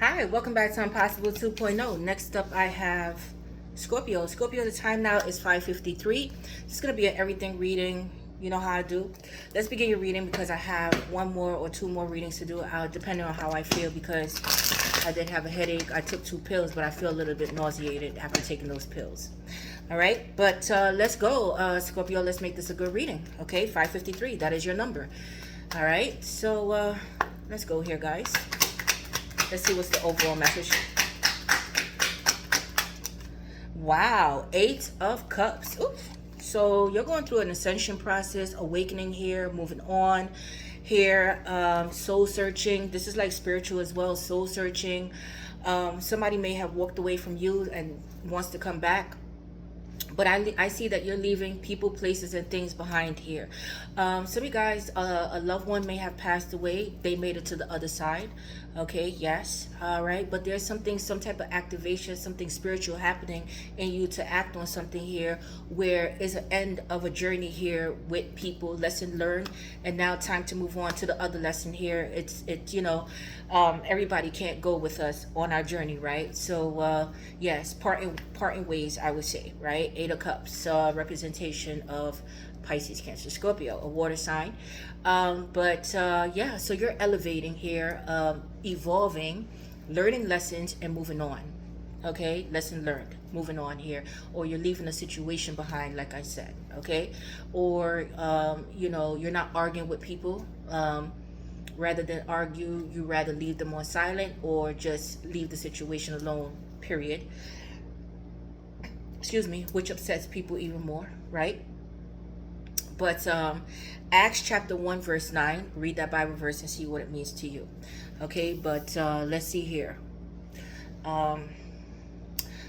Hi, welcome back to Impossible 2.0. Next up, I have Scorpio. Scorpio, the time now is 5:53. It's going to be an everything reading. You know how I do. Let's begin your reading because I have one more or two more readings to do, depending on how I feel, because I did have a headache. I took 2 pills, but I feel a little bit nauseated after taking those pills. All right, but let's go, Scorpio. Let's make this a good reading. Okay, 5:53. That is your number. All right, so let's go here, guys. Let's see what's the overall message. Wow, 8 of Cups. Oops. So you're going through an ascension process, awakening here, moving on here, soul searching. This is like spiritual as well, soul searching. Somebody may have walked away from you and wants to come back. But I see that you're leaving people, places, and things behind here. Some of you guys, a loved one may have passed away. They made it to the other side. Okay, yes. All right. But there's something, some type of activation, something spiritual happening in you to act on something here where it's an end of a journey here with people, lesson learned. And now time to move on to the other lesson here. Everybody can't go with us on our journey, right? So, yes, parting ways, I would say, right? 8 of Cups, representation of Pisces, Cancer, Scorpio, a water sign. Yeah, so you're elevating here, evolving, learning lessons, and moving on. Okay, lesson learned, moving on here. Or you're leaving a situation behind, like I said. Okay, or you're not arguing with people. Rather than argue, you rather leave them on silent or just leave the situation alone, period. Excuse me, which upsets people even more, right? But Acts chapter 1 verse 9, read that Bible verse and see what it means to you. Okay, but let's see here.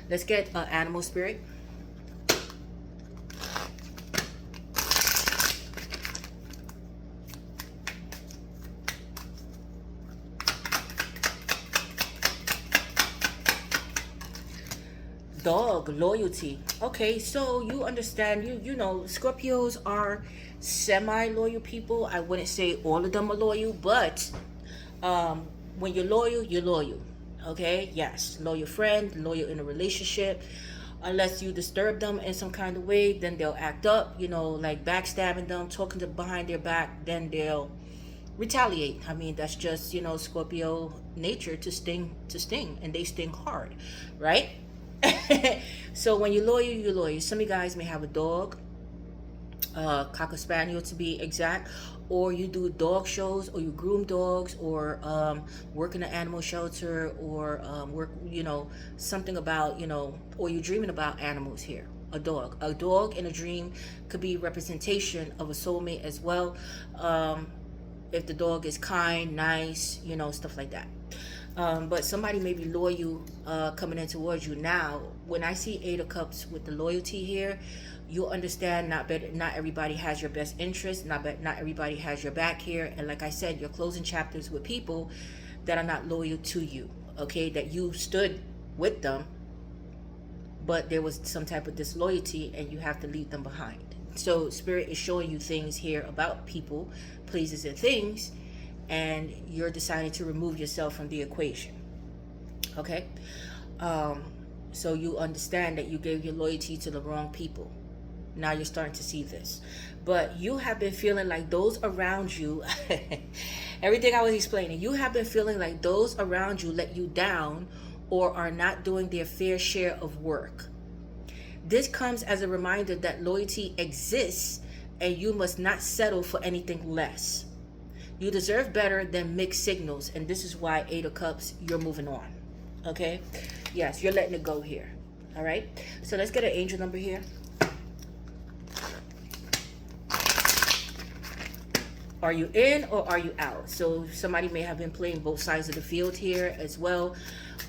Let's get animal spirit. Dog, loyalty. Okay, so you understand, you know Scorpios are semi-loyal people. I wouldn't say all of them are loyal, but when you're loyal, you're loyal. Okay, yes, loyal friend, loyal in a relationship. Unless you disturb them in some kind of way, then they'll act up, like backstabbing them, talking to behind their back, then they'll retaliate. I mean, that's just, Scorpio nature, to sting, and they sting hard, right? So when you're loyal, you're loyal. Some of you guys may have a dog, cocker spaniel to be exact, or you do dog shows, or you groom dogs, or work in an animal shelter, or work, something about, or you're dreaming about animals here. A dog in a dream could be representation of a soulmate as well. If the dog is kind, nice, stuff like that. But somebody may be loyal coming in towards you. Now, when I see 8 of Cups with the loyalty here, you'll understand not everybody has your best interest. Not everybody has your back here. And like I said, you're closing chapters with people that are not loyal to you. Okay, that you stood with them, but there was some type of disloyalty and you have to leave them behind. So Spirit is showing you things here about people, places, and things, and you're deciding to remove yourself from the equation. Okay, so you understand that you gave your loyalty to the wrong people. Now you're starting to see this, but you have been feeling like those around you everything I was explaining, you have been feeling like those around you let you down or are not doing their fair share of work. This comes as a reminder that loyalty exists and you must not settle for anything less. You deserve better than mixed signals, and this is why 8 of Cups, you're moving on. Okay? Yes, you're letting it go here. All right? So let's get an angel number here. Are you in or are you out? So somebody may have been playing both sides of the field here as well.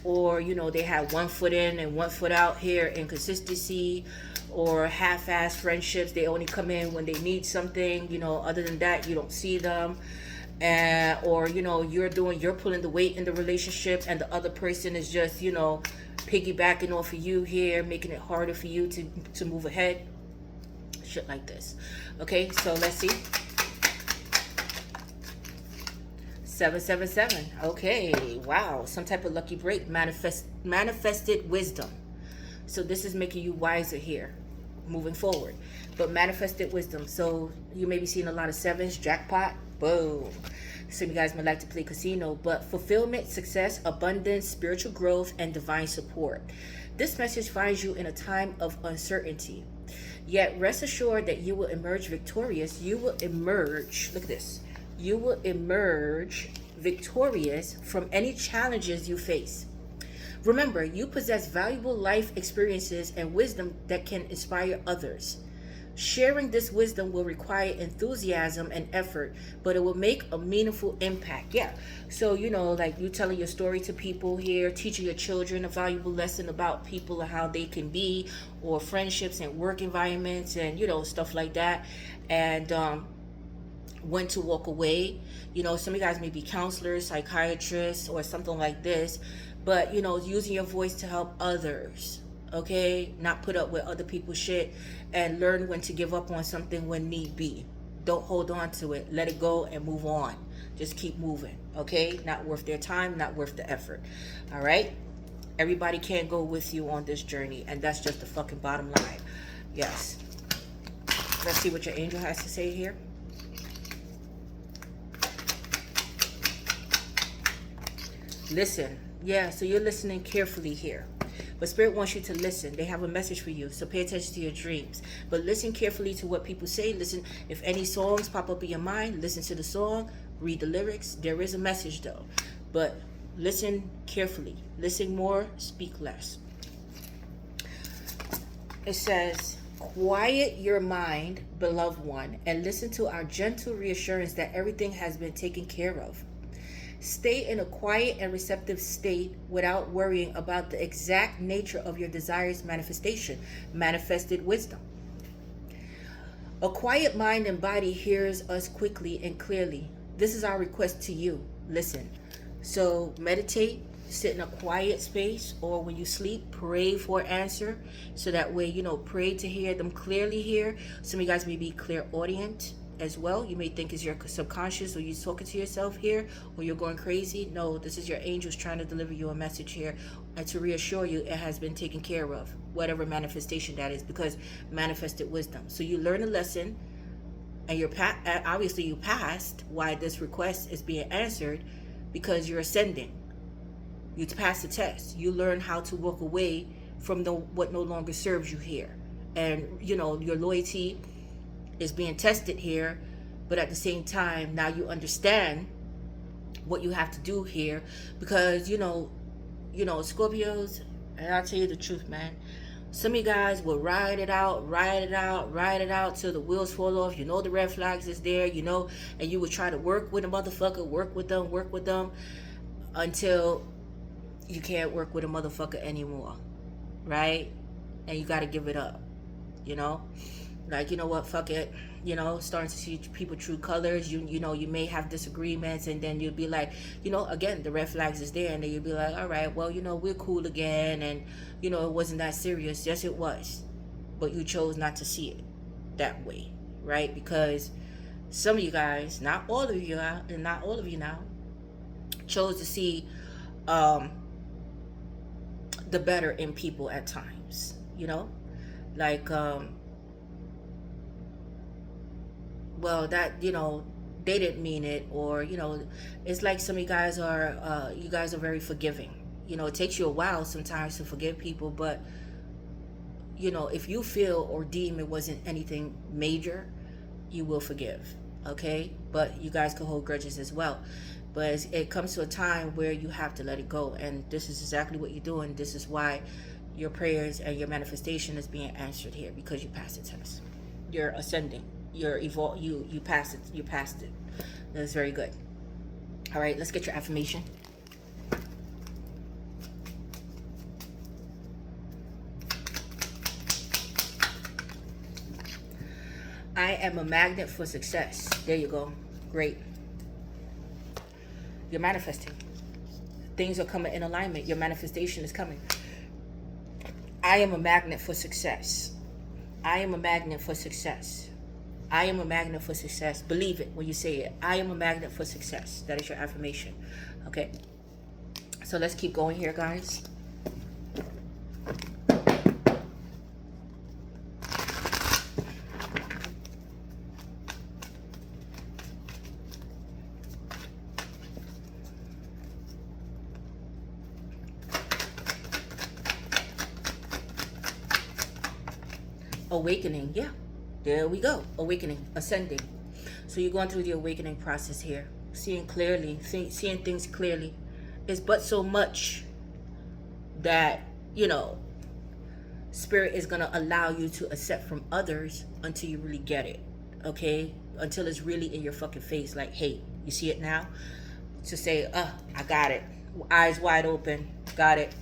Or, they have 1 foot in and 1 foot out here, inconsistency, or half-assed friendships. They only come in when they need something. Other than that, you don't see them. Or you're pulling the weight in the relationship, and the other person is just piggybacking off of you here, making it harder for you to move ahead, shit like this. Okay, so let's see. 777. Okay, wow. Some type of lucky break. Manifested wisdom. So this is making you wiser here, moving forward. But manifested wisdom. So you may be seeing a lot of sevens, jackpot, boom. Some of you guys might like to play casino, but fulfillment, success, abundance, spiritual growth, and divine support. This message finds you in a time of uncertainty. Yet rest assured that you will emerge victorious. You will emerge, look at this. You will emerge victorious from any challenges you face. Remember, you possess valuable life experiences and wisdom that can inspire others. Sharing this wisdom will require enthusiasm and effort, but it will make a meaningful impact. Yeah. So, you know, like you telling your story to people here, teaching your children a valuable lesson about people and how they can be, or friendships and work environments and, you know, stuff like that. And, when to walk away. You know, some of you guys may be counselors, psychiatrists, or something like this, but, you know, using your voice to help others. Okay, not put up with other people's shit, and learn when to give up on something when need be. Don't hold on to it. Let it go and move on. Just keep moving. Okay, not worth their time, not worth the effort. All right, everybody can't go with you on this journey, and that's just the fucking bottom line. Yes. Let's see what your angel has to say here. Listen. Yeah, so you're listening carefully here. But Spirit wants you to listen. They have a message for you. So pay attention to your dreams. But listen carefully to what people say. Listen, if any songs pop up in your mind, listen to the song. Read the lyrics. There is a message though. But listen carefully. Listen more, speak less. It says, quiet your mind, beloved one, and listen to our gentle reassurance that everything has been taken care of. Stay in a quiet and receptive state without worrying about the exact nature of your desire's manifestation. Manifested wisdom. A quiet mind and body hears us quickly and clearly. This is our request to you. Listen. So meditate, sit in a quiet space, or when you sleep, pray for answer. So that way, you know, pray to hear them clearly here. Some of you guys may be clairaudient as well. You may think it's your subconscious, or you're talking to yourself here, or you're going crazy. No, this is your angels trying to deliver you a message here, and to reassure you it has been taken care of, whatever manifestation that is, because manifested wisdom. So you learn a lesson, and you're obviously you passed why this request is being answered, because you're ascending. You passed the test. You learn how to walk away from what no longer serves you here, and you know your loyalty is being tested here, but at the same time, now you understand what you have to do here, because you know, Scorpios, and I'll tell you the truth, man. Some of you guys will ride it out till the wheels fall off. You know the red flags is there, you know, and you would try to work with a motherfucker, work with them, until you can't work with a motherfucker anymore, right? And you got to give it up, you know. Like, you know what, fuck it, you know, starting to see people true colors. You know, you may have disagreements, and then you'll be like, you know, again, the red flags is there, and then you'll be like, all right, well, you know, we're cool again, and, you know, it wasn't that serious. Yes, it was, but you chose not to see it that way, right? Because some of you guys, not all of you now, chose to see the better in people at times, you know, like, well, that, you know, they didn't mean it, or, you know, it's like some of you guys are very forgiving. You know, it takes you a while sometimes to forgive people, but, you know, if you feel or deem it wasn't anything major, you will forgive, okay? But you guys can hold grudges as well. But it comes to a time where you have to let it go, and this is exactly what you're doing. This is why your prayers and your manifestation is being answered here, because you passed the test. You're ascending. You're you passed it. That's very good. All right, let's get your affirmation. I am a magnet for success. There you go. Great. You're manifesting. Things are coming in alignment. Your manifestation is coming. I am a magnet for success. I am a magnet for success. I am a magnet for success. Believe it when you say it. I am a magnet for success. That is your affirmation. Okay. So let's keep going here, guys. Awakening. Yeah. There we go. Awakening. Ascending. So you're going through the awakening process here. Seeing clearly. Seeing things clearly. It's but so much that, you know, Spirit is going to allow you to accept from others until you really get it. Okay? Until it's really in your fucking face. Like, hey, you see it now? To say, I got it. Eyes wide open. Got it.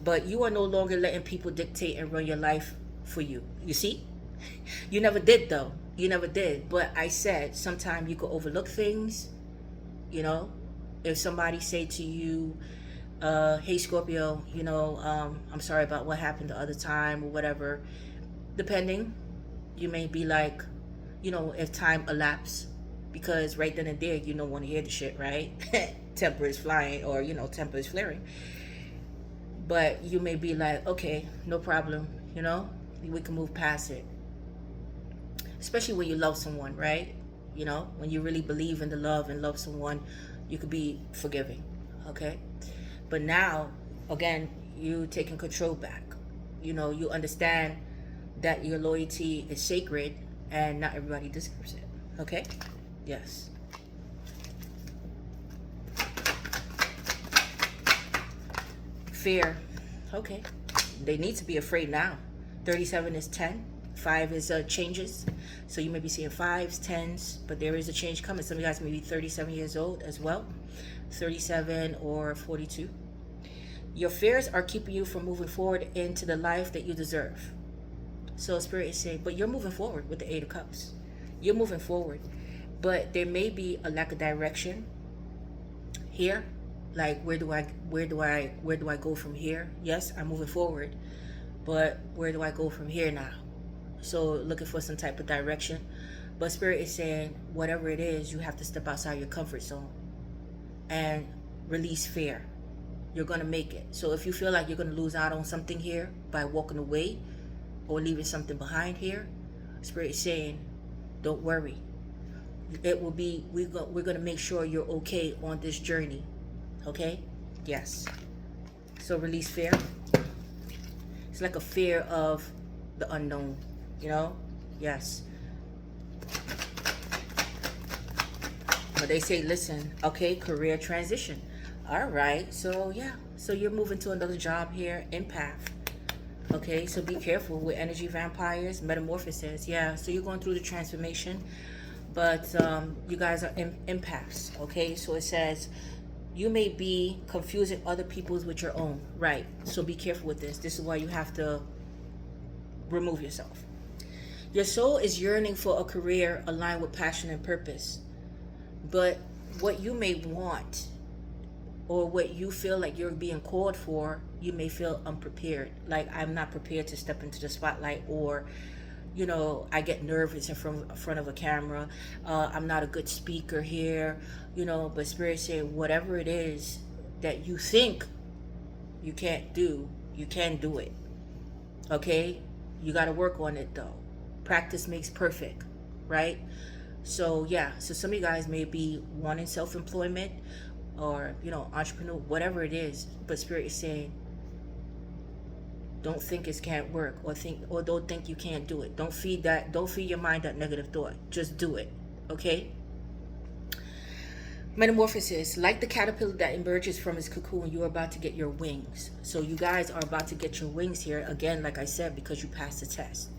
But you are no longer letting people dictate and run your life for you. You see? You never did, though. You never did. But I said, sometimes you could overlook things. You know? If somebody say to you, hey Scorpio, you know, I'm sorry about what happened the other time or whatever. Depending, you may be like, you know, if time elapse, because right then and there you don't want to hear the shit, right? Temper is flying, or, you know, temper is flaring. But you may be like, okay, no problem, you know, we can move past it. Especially when you love someone, right? You know, when you really believe in the love and love someone, you could be forgiving, okay? But now, again, you taking control back. You know, you understand that your loyalty is sacred and not everybody deserves it, okay? Yes. Fear. Okay. They need to be afraid now. 37 is 10. 5 is changes. So you may be seeing 5s, 10s, but there is a change coming. Some of you guys may be 37 years old as well. 37 or 42. Your fears are keeping you from moving forward into the life that you deserve. So Spirit is saying, but you're moving forward with the 8 of Cups. You're moving forward. But there may be a lack of direction here. Like, where do I go from here? Yes, I'm moving forward. But where do I go from here now? So looking for some type of direction. But Spirit is saying, whatever it is, you have to step outside your comfort zone and release fear. You're going to make it. So if you feel like you're going to lose out on something here by walking away or leaving something behind here, Spirit is saying, don't worry. It will be, we're going to make sure you're okay on this journey. Okay? Yes. So release fear. It's like a fear of the unknown. You know? Yes. But they say, listen, okay, career transition. All right. So, yeah. So you're moving to another job here, empath. Okay. So be careful with energy vampires, metamorphosis. Yeah. So you're going through the transformation. But you guys are empaths. Okay. So it says, you may be confusing other people's with your own. Right. So be careful with this. This is why you have to remove yourself. Your soul is yearning for a career aligned with passion and purpose. But what you may want, or what you feel like you're being called for, you may feel unprepared. Like, I'm not prepared to step into the spotlight, or, you know, I get nervous in front of a camera. I'm not a good speaker here, you know. But Spirit said, whatever it is that you think you can't do, you can do it. Okay? You got to work on it, though. Practice makes perfect, right? So, yeah. So some of you guys may be wanting self-employment, or, you know, entrepreneur, whatever it is. But Spirit is saying, don't think it can't work, or don't think you can't do it. Don't feed your mind that negative thought. Just do it. Okay? Metamorphosis. Like the caterpillar that emerges from its cocoon, you are about to get your wings. So you guys are about to get your wings here. Again, like I said, because you passed the test.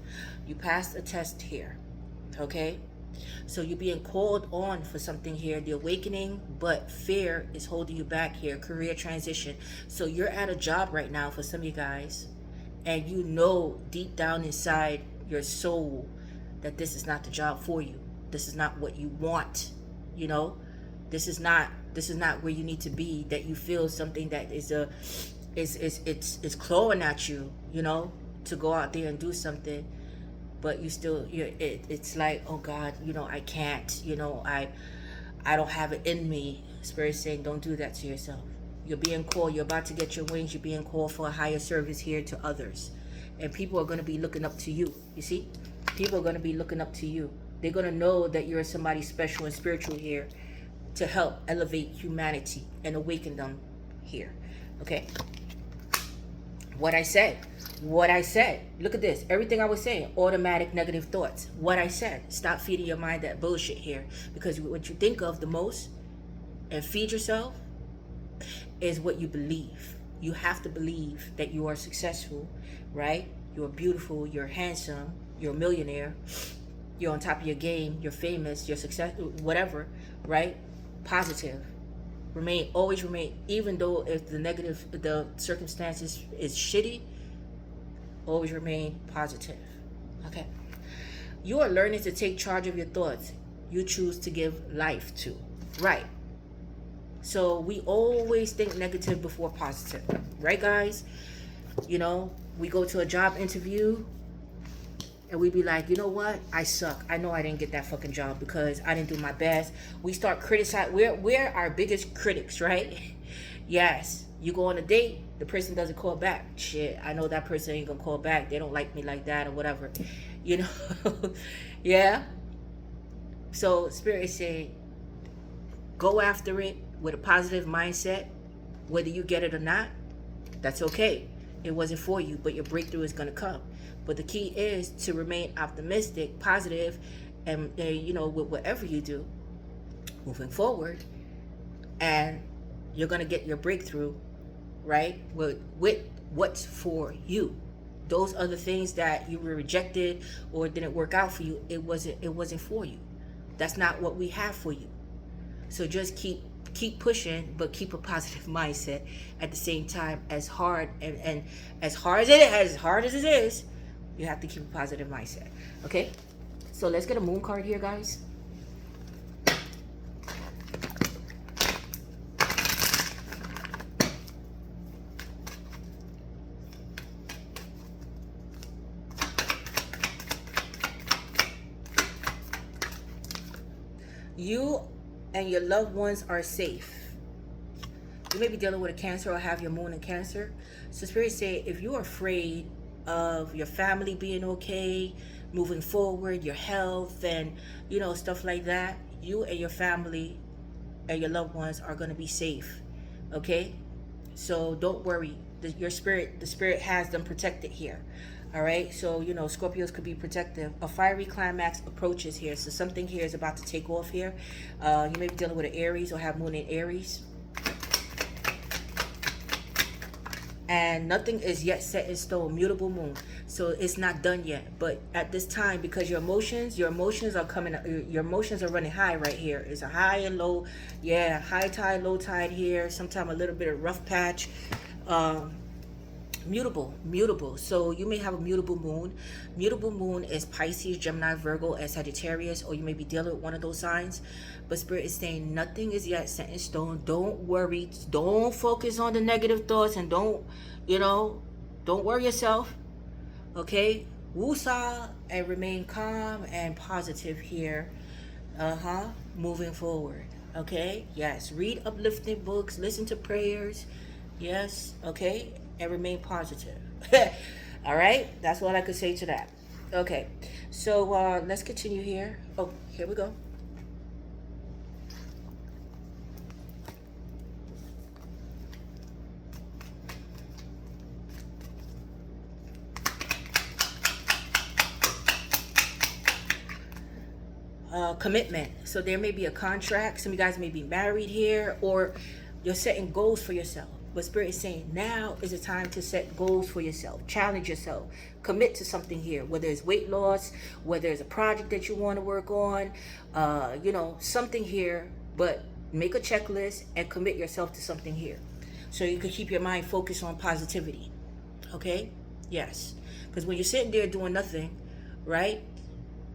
You passed a test here. Okay? So you're being called on for something here, the awakening, but fear is holding you back here. Career transition. So you're at a job right now for some of you guys, and you know deep down inside your soul that this is not the job for you. This is not what you want. You know, this is not where you need to be. That you feel something that is clawing at you, you know, to go out there and do something. but you still, it's like, oh God, I can't, I don't have it in me. Spirit saying, don't do that to yourself. You're being called, you're about to get your wings, you're being called for a higher service here to others. And people are going to be looking up to you. You see? People are going to be looking up to you. They're going to know that you're somebody special and spiritual here to help elevate humanity and awaken them here. Okay? What I said. Look at this. Everything I was saying, automatic negative thoughts. What I said. Stop feeding your mind that bullshit here. Because what you think of the most and feed yourself is what you believe. You have to believe that you are successful, right? You're beautiful, you're handsome, you're a millionaire, you're on top of your game, you're famous, you're successful, whatever, right? Positive. Always remain, even though if the circumstances is shitty, always remain positive. Okay. You are learning to take charge of your thoughts you choose to give life to. Right. So we always think negative before positive. Right, guys? We go to a job interview and we be like, you know what? I suck. I know I didn't get that fucking job because I didn't do my best. We start criticizing. We're our biggest critics, right? Yes. You go on a date, the person doesn't call back. Shit, I know that person ain't gonna call back. They don't like me like that or whatever. Yeah. So Spirit is saying, go after it with a positive mindset. Whether you get it or not, that's okay. It wasn't for you, but your breakthrough is gonna come. But the key is to remain optimistic, positive, and with whatever you do, moving forward, and you're gonna get your breakthrough, right? With what's for you. Those other things that you were rejected or didn't work out for you, it wasn't for you. That's not what we have for you. So just keep pushing, but keep a positive mindset at the same time. As hard and as hard as it is, you have to keep a positive mindset. Okay? So let's get a moon card here, guys. You and your loved ones are safe. You may be dealing with a Cancer or have your moon in Cancer. So Spirit say, if you're afraid of your family being okay, moving forward, your health and stuff like that, you and your family and your loved ones are going to be safe. Okay? So don't worry. The spirit has them protected here. All right, so Scorpios could be protective. A fiery climax approaches here, so something here is about to take off here. You may be dealing with an Aries or have moon in Aries, and nothing is yet set in stone. Mutable moon, so it's not done yet. But at this time, because your emotions are coming, your emotions are running high right here. It's a high and low, yeah, high tide, low tide here. Sometimes a little bit of rough patch. Mutable. So you may have a mutable moon. Mutable moon is Pisces, Gemini, Virgo, and Sagittarius, or you may be dealing with one of those signs. But Spirit is saying nothing is yet set in stone. Don't worry. Don't focus on the negative thoughts, and don't worry yourself. Okay? Woosah, and remain calm and positive here. Moving forward. Okay? Yes. Read uplifting books. Listen to prayers. Yes. Okay? And remain positive. All right, that's what I could say to that. Okay, so let's continue here. Oh, here we go. Commitment. So there may be a contract. Some of you guys may be married here, or you're setting goals for yourself. But Spirit is saying now is the time to set goals for yourself. Challenge yourself. Commit to something here. Whether it's weight loss, whether it's a project that you want to work on, something here. But make a checklist and commit yourself to something here. So you can keep your mind focused on positivity. Okay? Yes. Because when you're sitting there doing nothing, right?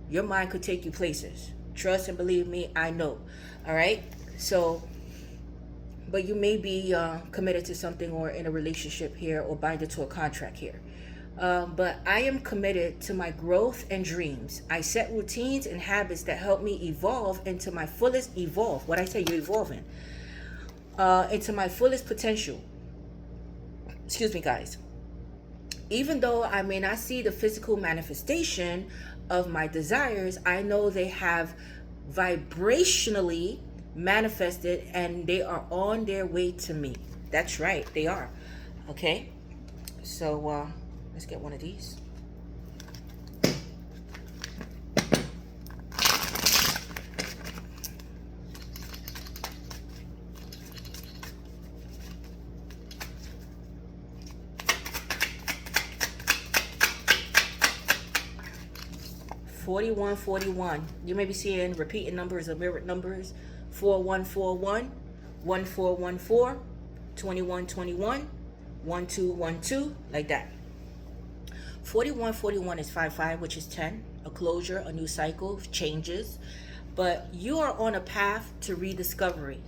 Your mind could take you places. Trust and believe me, I know. All right? So... but you may be committed to something or in a relationship here or binded to a contract here. But I am committed to my growth and dreams. I set routines and habits that help me evolve into my fullest evolve. What I say, you're evolving into my fullest potential. Excuse me, guys. Even though I may not see the physical manifestation of my desires, I know they have vibrationally manifested and they are on their way to me. That's right, they are. Okay, so let's get one of these. $41.41. You may be seeing repeating numbers or mirrored numbers. 4141, 1414, 2121, 1212, like that. 4141 is 55, which is 10, a closure, a new cycle, changes. But you are on a path to rediscovery.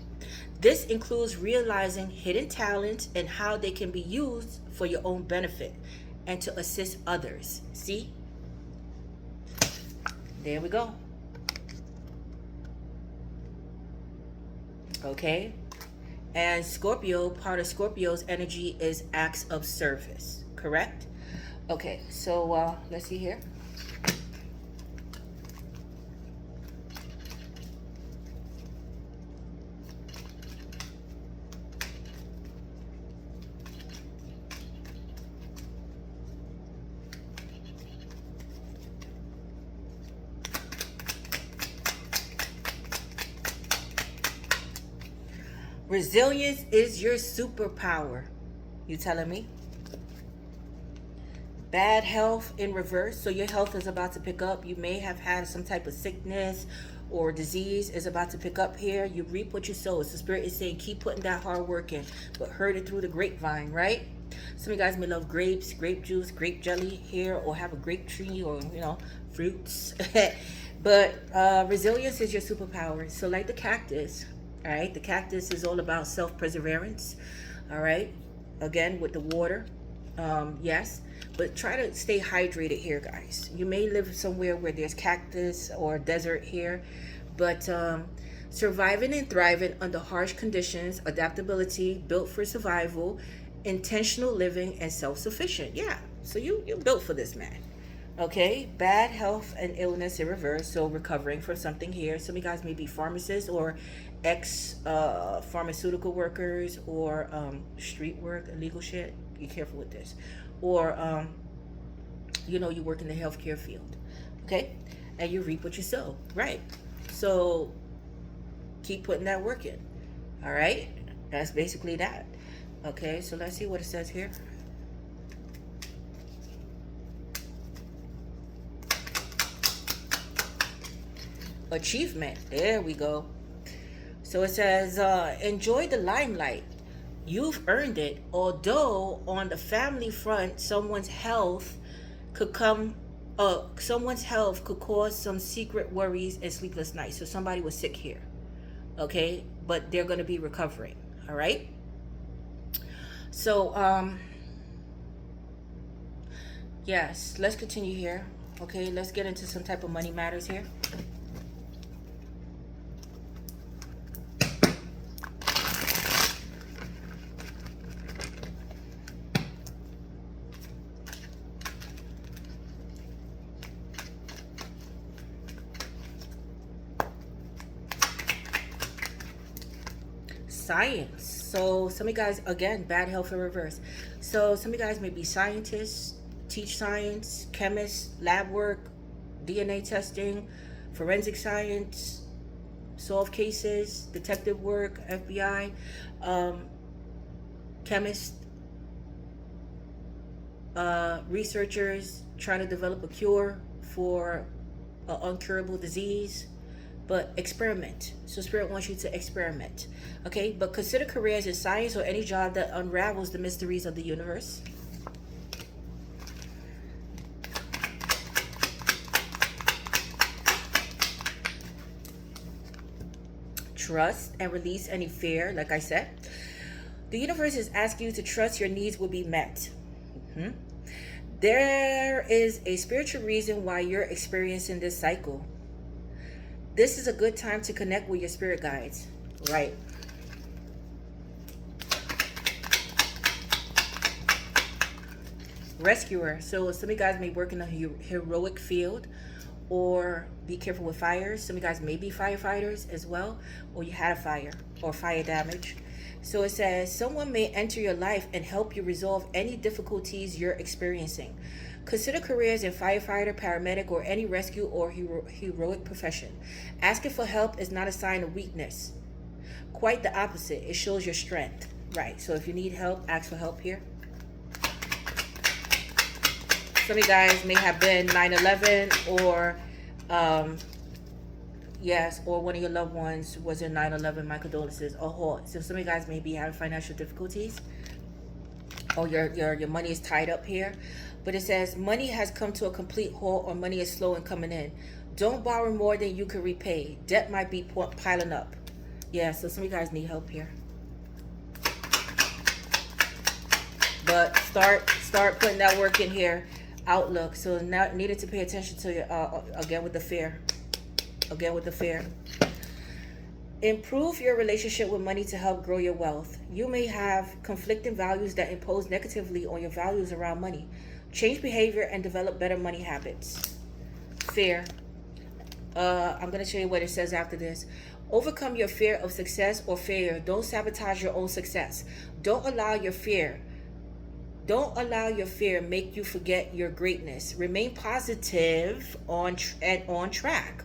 This includes realizing hidden talents and how they can be used for your own benefit and to assist others. See? There we go. Okay. And Scorpio, part of Scorpio's energy is acts of service. Correct? Okay, so let's see here. Resilience is your superpower. You telling me? Bad health in reverse. So your health is about to pick up. You may have had some type of sickness or disease is about to pick up here. You reap what you sow. So Spirit is saying keep putting that hard work in, but heard it through the grapevine, right? Some of you guys may love grapes, grape juice, grape jelly here, or have a grape tree, or fruits. But resilience is your superpower. So like the cactus. All right, the cactus is all about self-perseverance. All right, again with the water, yes, but try to stay hydrated here, guys. You may live somewhere where there's cactus or desert here, but surviving and thriving under harsh conditions, adaptability, built for survival, intentional living, and self-sufficient. Yeah, so you're built for this, man. Okay, bad health and illness in reverse, so recovering from something here. Some of you guys may be pharmacists or pharmaceutical workers, or street work, illegal shit. Be careful with this. Or you work in the healthcare field. Okay, and you reap what you sow, right? So keep putting that work in. All right, that's basically that. Okay, so let's see what it says here. Achievement. There we go. So it says, enjoy the limelight. You've earned it. Although on the family front, someone's health could cause some secret worries and sleepless nights. So somebody was sick here. Okay, but they're going to be recovering. All right. So, yes, let's continue here. Okay, let's get into some type of money matters here. Science. So some of you guys, again, bad health in reverse. So some of you guys may be scientists, teach science, chemists, lab work, DNA testing, forensic science, solve cases, detective work, FBI, chemists, researchers trying to develop a cure for an uncurable disease. But experiment. So Spirit wants you to experiment. Okay, but consider careers in science or any job that unravels the mysteries of the universe. Trust and release any fear, like I said. The universe is asking you to trust your needs will be met. There is a spiritual reason why you're experiencing this cycle. This is a good time to connect with your spirit guides, right? Rescuer. So some of you guys may work in a heroic field, or be careful with fires. Some of you guys may be firefighters as well, or you had a fire or fire damage. So it says someone may enter your life and help you resolve any difficulties you're experiencing. Consider careers in firefighter, paramedic, or any rescue or heroic profession. Asking for help is not a sign of weakness. Quite the opposite. It shows your strength. Right. So if you need help, ask for help here. Some of you guys may have been 9/11, or yes, or one of your loved ones was in 9/11. My condolences. Or halt. So some of you guys may be having financial difficulties, or your money is tied up here. But it says money has come to a complete halt, or money is slow in coming in. Don't borrow more than you can repay. Debt might be piling up. Yeah, so some of you guys need help here. But start putting that work in here. Outlook. So now needed to pay attention to your again with the fear. Again with the fear. Improve your relationship with money to help grow your wealth. You may have conflicting values that impose negatively on your values around money. Change behavior and develop better money habits. Fear. I'm going to show you what it says after this. Overcome your fear of success or failure. Don't sabotage your own success. Don't allow your fear make you forget your greatness. Remain positive and on track.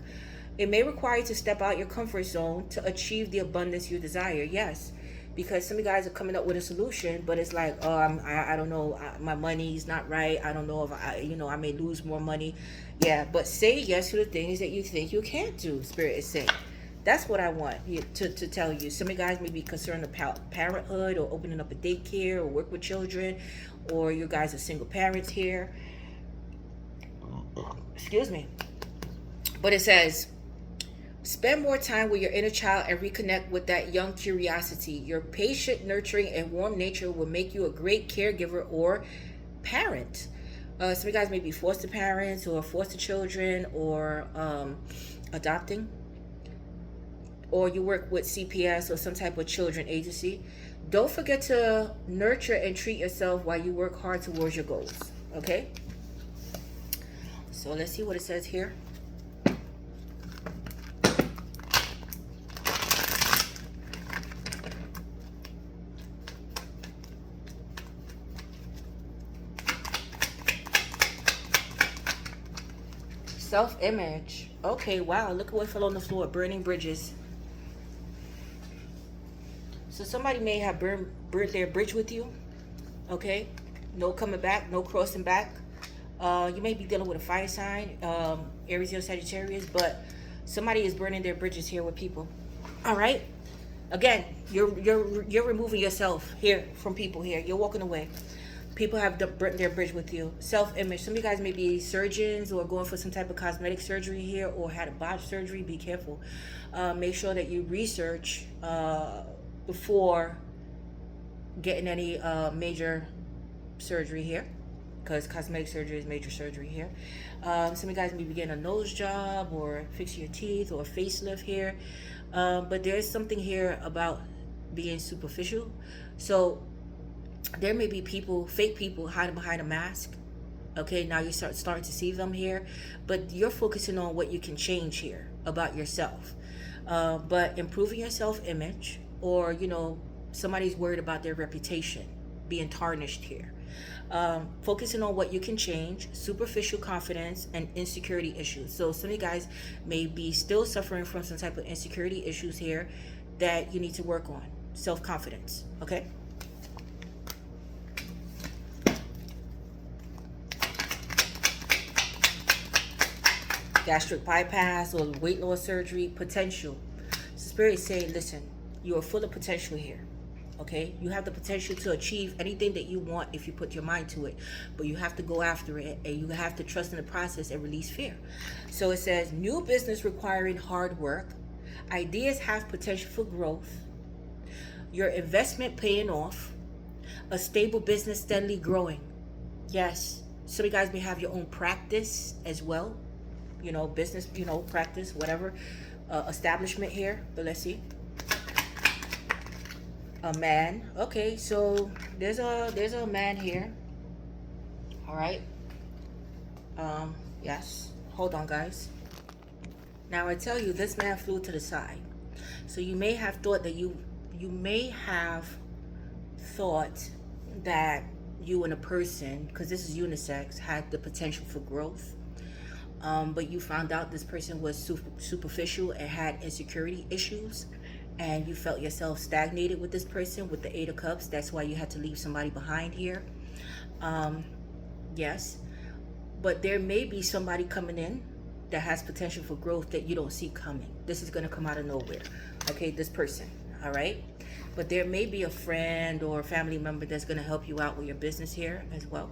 It may require you to step out your comfort zone to achieve the abundance you desire. Yes, because some of you guys are coming up with a solution, but it's like, oh, I don't know, my money's not right. I don't know if I may lose more money. Yeah, but say yes to the things that you think you can't do. Spirit is saying. That's what I want to tell you. Some of you guys may be concerned about parenthood, or opening up a daycare, or work with children, or you guys are single parents here. Excuse me. But it says, spend more time with your inner child and reconnect with that young curiosity. Your patient, nurturing, and warm nature will make you a great caregiver or parent. Some of you guys may be foster parents, or foster children, or adopting. Or you work with CPS or some type of children agency. Don't forget to nurture and treat yourself while you work hard towards your goals. Okay? So let's see what it says here. Self-image. Okay, wow. Look at what fell on the floor. Burning bridges. So somebody may have burned their bridge with you. Okay? No coming back. No crossing back. You may be dealing with a fire sign. Aries or Sagittarius. But somebody is burning their bridges here with people. All right? Again, you're removing yourself here from people here. You're walking away. People have burnt their bridge with you. Self-image. Some of you guys may be surgeons, or going for some type of cosmetic surgery here, or had a botched surgery. Be careful. Make sure that you research before getting any major surgery here, because cosmetic surgery is major surgery here. Some of you guys may be getting a nose job, or fixing your teeth, or a facelift here. But there's something here about being superficial. So there may be people, fake people, hiding behind a mask. Okay, now you starting to see them here, but you're focusing on what you can change here about yourself. But improving your self-image, or somebody's worried about their reputation being tarnished here. Focusing on what you can change, superficial confidence, and insecurity issues. So some of you guys may be still suffering from some type of insecurity issues here that you need to work on. Self-confidence. Okay. Gastric bypass or weight loss surgery potential. Spirit is saying, listen, you are full of potential here. Okay, you have the potential to achieve anything that you want if you put your mind to it, but you have to go after it, and you have to trust in the process and release fear. So it says, new business requiring hard work. Ideas have potential for growth. Your investment paying off. A stable business steadily growing. Yes, Some of you guys may have your own practice as well. You know, business, you know, practice, whatever. Establishment here. But let's see. A man. Okay, so there's a man here. All right. Yes. Hold on, guys. Now I tell you, this man flew to the side. So you may have thought that you may have thought that you and a person, because this is unisex, had the potential for growth. But you found out this person was superficial and had insecurity issues, and you felt yourself stagnated with this person with the Eight of Cups. That's why you had to leave somebody behind here. Yes. But there may be somebody coming in that has potential for growth that you don't see coming. This is going to come out of nowhere. Okay, this person. All right. But there may be a friend or a family member that's going to help you out with your business here as well.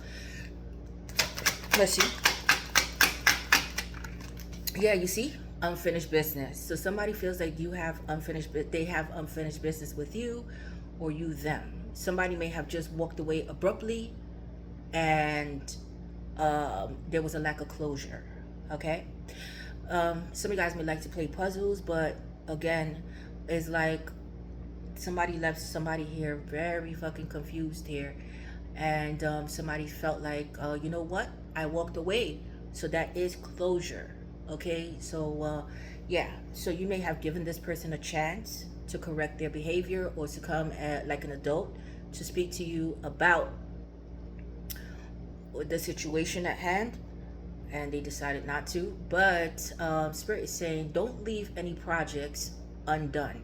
Let's see. Yeah, you see? Unfinished business. So somebody feels like you have they have unfinished business with you, or you them. Somebody may have just walked away abruptly, and there was a lack of closure. Okay. Some of you guys may like to play puzzles, but again, it's like somebody left somebody here very fucking confused here, and somebody felt like, you know what, I walked away, so that is closure. Okay, so yeah, so you may have given this person a chance to correct their behavior, or to come like an adult to speak to you about the situation at hand, and they decided not to. But Spirit is saying, don't leave any projects undone.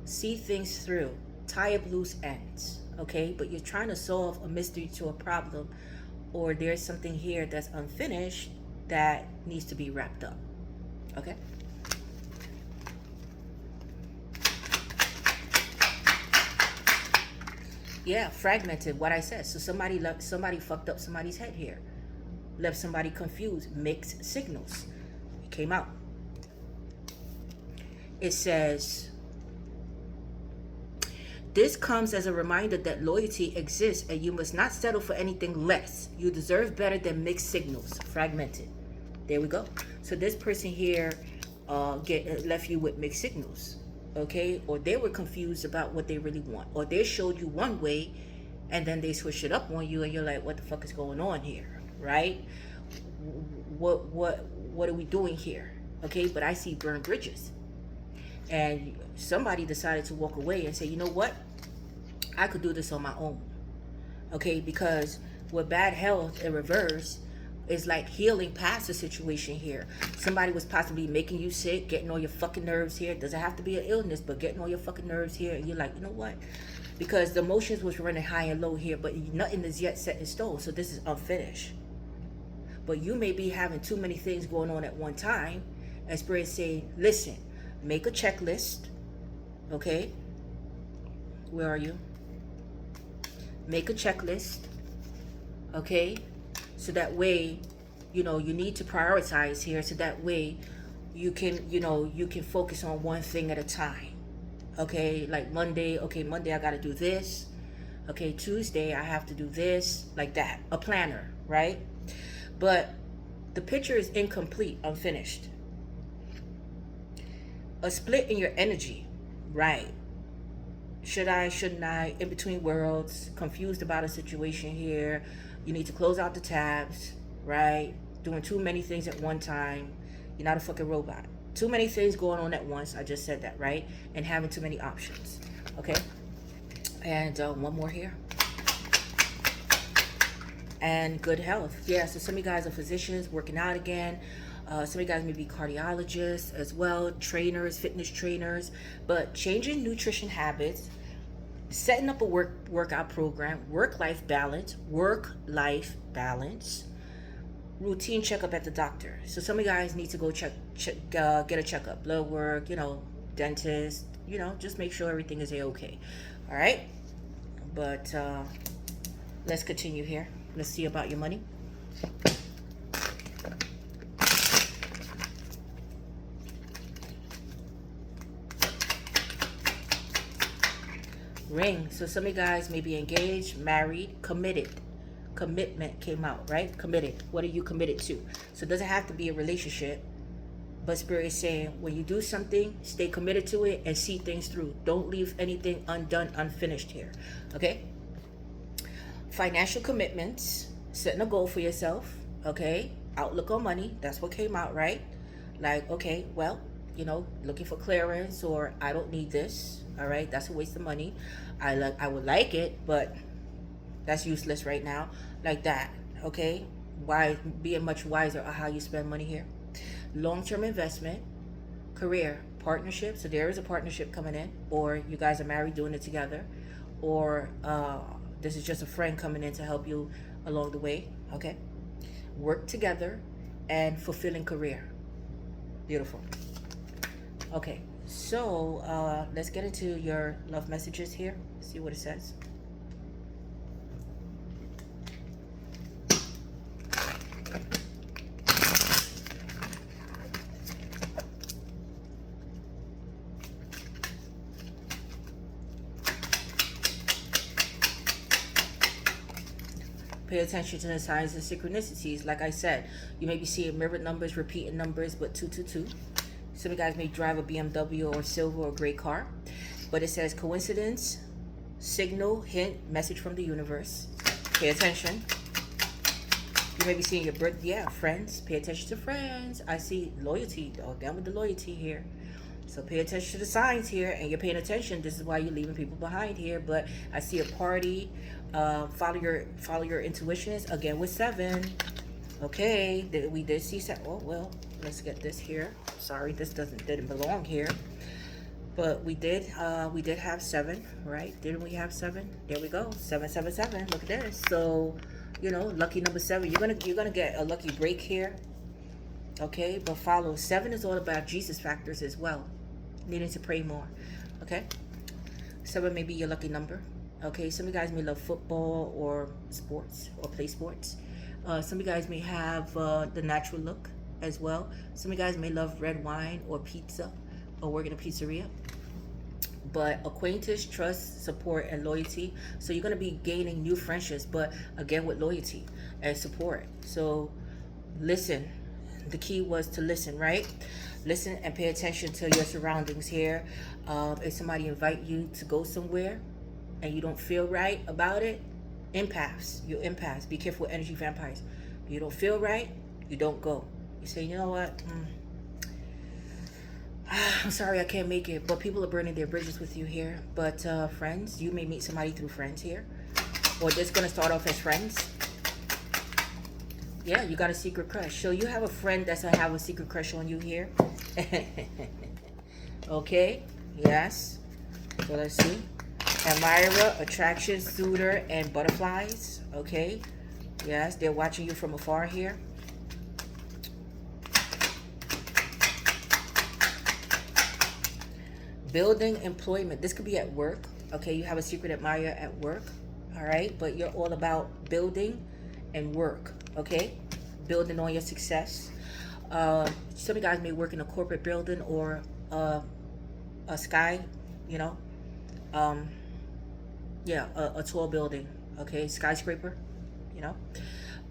See things through. Tie up loose ends. Okay, but you're trying to solve a mystery to a problem, or there's something here that's unfinished that needs to be wrapped up. Okay. Yeah, fragmented, what I said. So somebody fucked up somebody's head here. Left somebody confused. Mixed signals. It came out. It says, this comes as a reminder that loyalty exists, and you must not settle for anything less. You deserve better than mixed signals. Fragmented. There we go. So this person here left you with mixed signals. Okay, or they were confused about what they really want, or they showed you one way and then they switched it up on you, and you're like, what the fuck is going on here, right? What are we doing here? Okay, but I see burned bridges, and somebody decided to walk away and say, you know what, I could do this on my own. Okay, because with bad health in reverse, it's like healing past the situation here. Somebody was possibly making you sick, getting on your fucking nerves here. It doesn't have to be an illness, but getting on your fucking nerves here. And you're like, you know what? Because the emotions was running high and low here, but nothing is yet set in stone. So this is unfinished. But you may be having too many things going on at one time. And Spirit saying, listen, make a checklist. Okay? Where are you? Make a checklist. Okay? So that way, you know, you need to prioritize here. So that way you can, you know, you can focus on one thing at a time. Okay, like Monday, okay, Monday I got to do this. Okay, Tuesday I have to do this, like that. A planner, right? But the picture is incomplete, unfinished. A split in your energy, right? Should I, shouldn't I, in between worlds, confused about a situation here. You need to close out the tabs, right? Doing too many things at one time. You're not a fucking robot. Too many things going on at once. I just said that, right? And having too many options. Okay? And one more here. And good health. Yeah, so some of you guys are physicians working out again. Some of you guys may be cardiologists as well, trainers, fitness trainers. But changing nutrition habits, setting up a workout program, work-life balance, routine checkup at the doctor. So some of you guys need to go get a checkup, blood work, you know, dentist, you know, just make sure everything is okay. All right, but let's continue here. Let's see about your money. Ring. So some of you guys may be engaged, married, committed commitment came out, right? Committed. What are you committed to? So it doesn't have to be a relationship. But Spirit is saying, when you do something, stay committed to it and see things through. Don't leave anything undone, unfinished here. Okay? Financial commitments. Setting a goal for yourself. Okay? Outlook on money. That's what came out, right? Like, okay, well, you know, looking for clearance, or I don't need this. All right? That's a waste of money. I would like it, but that's useless right now. Like that. Okay? Why being much wiser on how you spend money here. Long-term investment, career, partnership. So there is a partnership coming in, or you guys are married doing it together, or this is just a friend coming in to help you along the way. Okay, work together and fulfilling career. Beautiful. Okay, so let's get into your love messages here. See what it says. Pay attention to the signs and synchronicities. Like I said, you may be seeing mirrored numbers, repeating numbers, but 222. Some of you guys may drive a BMW or silver or gray car. But it says coincidence, signal, hint, message from the universe. Pay attention. You may be seeing your birth, yeah, friends. Pay attention to friends. I see loyalty. Oh, down with the loyalty here. So pay attention to the signs here, and you're paying attention. This is why you're leaving people behind here. But I see a party. Follow your intuitions again with 7. Okay, we did see 7. Oh well, let's get this here. Sorry, this didn't belong here. But we did have 7, right? Didn't we have 7? There we go. 777. Look at this. So, you know, lucky number 7. You're gonna get a lucky break here. Okay, but follow. 7 is all about Jesus factors as well. Needing to pray more. Okay, 7 may be your lucky number. Okay, some of you guys may love football or sports or play sports. Some of you guys may have the natural look as well. Some of you guys may love red wine or pizza or work in a pizzeria. But acquaintance, trust, support, and loyalty. So you're going to be gaining new friendships, but again with loyalty and support. So listen. The key was to listen, right? Listen and pay attention to your surroundings here. If somebody invite you to go somewhere and you don't feel right about it, empaths. You're empaths. Be careful with energy vampires. You don't feel right, you don't go. You say, you know what? I'm sorry I can't make it. But people are burning their bridges with you here. But friends, you may meet somebody through friends here. Or this is going to start off as friends. Yeah, you got a secret crush. So you have a friend that's going to have a secret crush on you here. Okay. Yes. So let's see. Admirer, attraction, suitor, and butterflies. Okay. Yes, they're watching you from afar here. Building employment. This could be at work. Okay, you have a secret admirer at work. All right, but you're all about building and work. Okay, building on your success. Some of you guys may work in a corporate building or a sky, you know, yeah, a tall building. Okay, skyscraper, you know.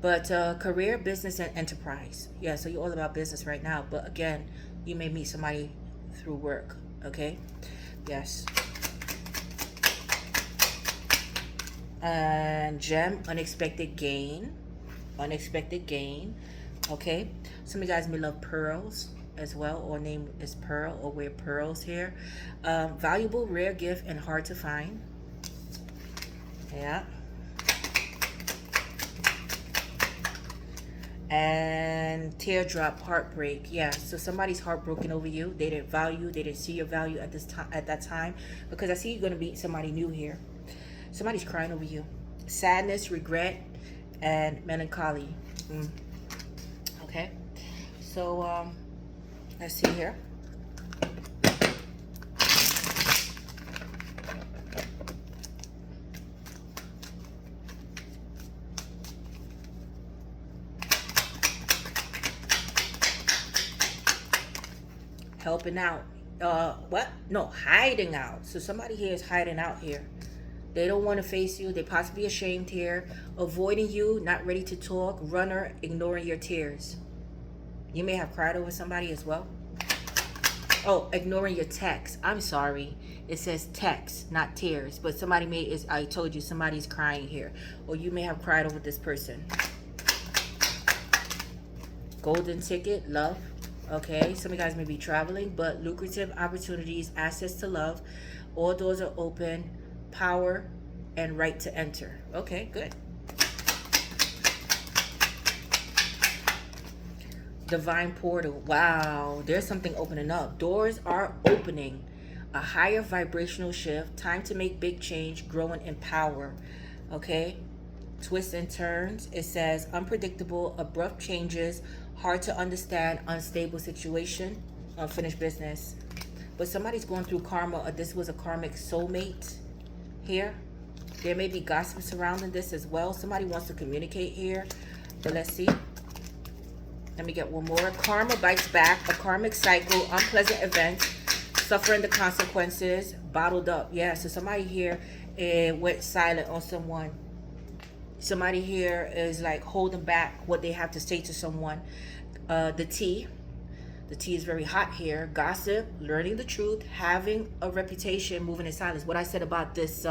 But career, business, and enterprise. Yeah, so you're all about business right now. But again, you may meet somebody through work. Okay, yes. And gem, unexpected gain. Unexpected gain. Okay, some of you guys may love pearls as well, or name is Pearl, or wear pearls here. Valuable, rare gift, and hard to find. Yeah. And teardrop, heartbreak. Yeah, so somebody's heartbroken over you. They didn't value, they didn't see your value at this time, at that time, because I see you're going to meet somebody new here. Somebody's crying over you. Sadness, regret, and melancholy. Okay, so let's see here. Helping out. What? No, hiding out. So somebody here is hiding out here. They don't want to face you. They possibly ashamed here. Avoiding you, not ready to talk. Runner, ignoring your tears. You may have cried over somebody as well. Oh, ignoring your text. I'm sorry. It says text, not tears. But somebody I told you somebody's crying here. Or you may have cried over this person. Golden ticket, love. Okay, some of you guys may be traveling, but lucrative opportunities, access to love. All doors are open. Power and right to enter. Okay, good. Divine portal. Wow, there's something opening up. Doors are opening. A higher vibrational shift. Time to make big change. Growing in power. Okay. Twists and turns. It says unpredictable, abrupt changes, hard to understand, unstable situation, unfinished business. But somebody's going through karma. This was a karmic soulmate here. There may be gossip surrounding this as well. Somebody wants to communicate here. But let's see. Let me get one more. Karma bites back. A karmic cycle. Unpleasant events. Suffering the consequences. Bottled up. Yeah, so somebody here went silent on someone. Somebody here is like holding back what they have to say to someone. The tea. The tea is very hot here. Gossip, learning the truth, having a reputation, moving in silence. What I said about this,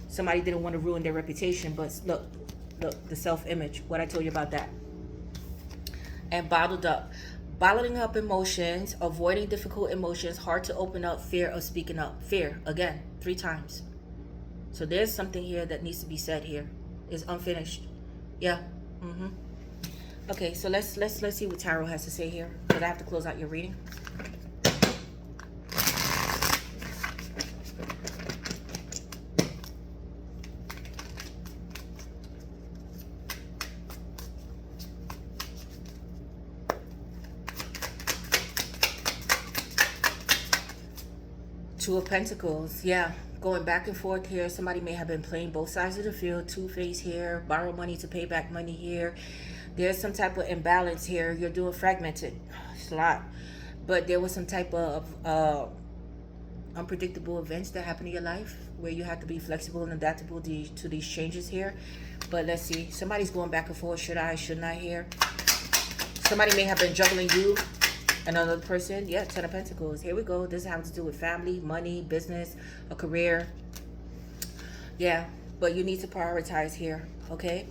somebody didn't want to ruin their reputation, but look, the self-image. What I told you about that. And bottled up. Bottling up emotions, avoiding difficult emotions, hard to open up, fear of speaking up. Fear, again, 3 times. So there's something here that needs to be said here. It's unfinished. Yeah. Okay, so let's see what tarot has to say here, because I have to close out your reading. Two of Pentacles. Yeah, going back and forth here. Somebody may have been playing both sides of the field. Two-face here. Borrow money to pay back money here. There's some type of imbalance here. You're doing fragmented. It's a lot. But there was some type of unpredictable events that happen in your life where you have to be flexible and adaptable to these changes here. But let's see. Somebody's going back and forth. Should I? Shouldn't I here? Somebody may have been juggling you. Another person. Yeah, 10 of Pentacles. Here we go. This has to do with family, money, business, a career. Yeah, but you need to prioritize here. Okay?